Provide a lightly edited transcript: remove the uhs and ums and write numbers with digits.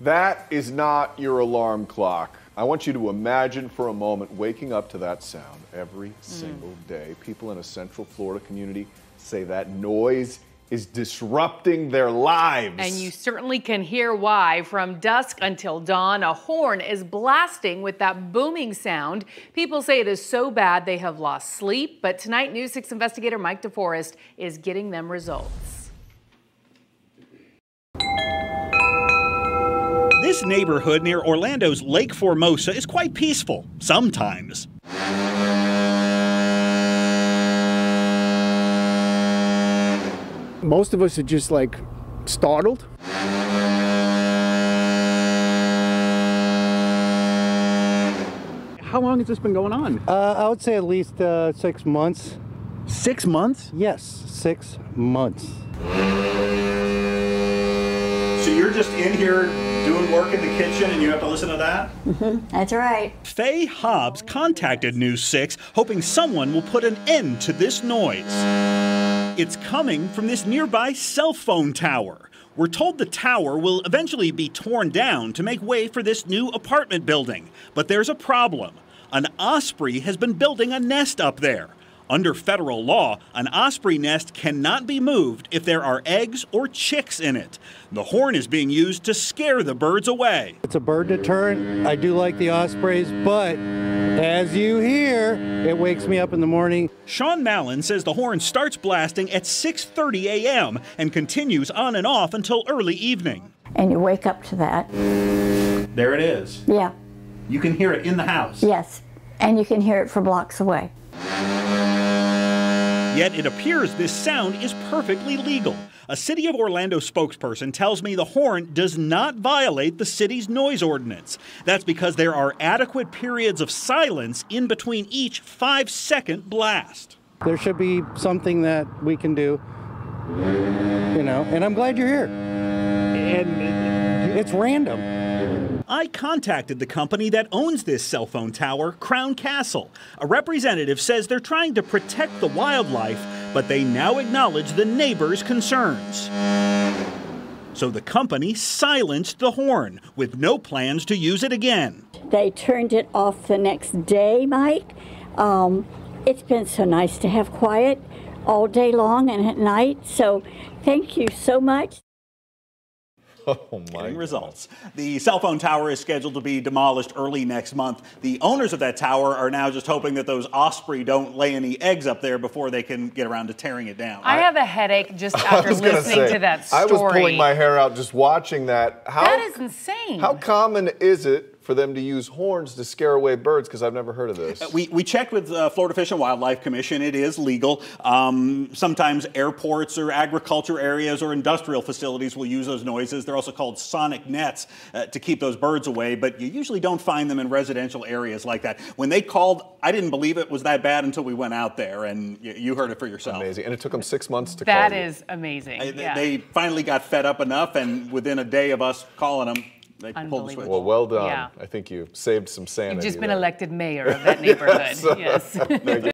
That is not your alarm clock. I want you to imagine for a moment waking up to that sound every single day. People in a Central Florida community say that noise is disrupting their lives. And you certainly can hear why. From dusk until dawn, a horn is blasting with that booming sound. People say it is so bad they have lost sleep. But tonight, News 6 investigator Mike DeForest is getting them results. This neighborhood near Orlando's Lake Formosa is quite peaceful, sometimes. Most of us are just like startled. How long has this been going on? I would say at least 6 months. 6 months? Yes, 6 months. So you're just in here doing work in the kitchen and you have to listen to that? That's right. Faye Hobbs contacted News 6 hoping someone will put an end to this noise. It's coming from this nearby cell phone tower. We're told the tower will eventually be torn down to make way for this new apartment building. But there's a problem. An osprey has been building a nest up there. Under federal law, an osprey nest cannot be moved if there are eggs or chicks in it. The horn is being used to scare the birds away. It's a bird deterrent. I do like the ospreys, but as you hear, it wakes me up in the morning. Sean Mallon says the horn starts blasting at 6:30 a.m. and continues on and off until early evening. And you wake up to that. There it is. Yeah. You can hear it in the house. Yes. And you can hear it for blocks away. Yet it appears this sound is perfectly legal. A City of Orlando spokesperson tells me the horn does not violate the city's noise ordinance. That's because there are adequate periods of silence in between each 5-second blast. There should be something that we can do, you know, and I'm glad you're here. And it's random. I contacted the company that owns this cell phone tower, Crown Castle. A representative says they're trying to protect the wildlife, but they now acknowledge the neighbors' concerns. So the company silenced the horn with no plans to use it again. They turned it off the next day, Mike. It's been so nice to have quiet all day long and at night, so thank you so much. Oh my Results. The cell phone tower is scheduled to be demolished early next month. The owners of that tower are now just hoping that those osprey don't lay any eggs up there before they can get around to tearing it down. I have a headache just after listening to that story. I was pulling my hair out just watching that. That is insane. How common is it for them to use horns to scare away birds? Because I've never heard of this. We checked with Florida Fish and Wildlife Commission. It is legal. Sometimes airports or agriculture areas or industrial facilities will use those noises. They're also called sonic nets to keep those birds away, but you usually don't find them in residential areas like that. When they called, I didn't believe it was that bad until we went out there, and you heard it for yourself. Amazing. And it took them 6 months to call That you. is amazing. They finally got fed up enough, and within a day of us calling them, they pulled the switch. Well, well done. Yeah. I think you saved some sanity. You've just been there. elected mayor of that neighborhood. Yes. Thank you.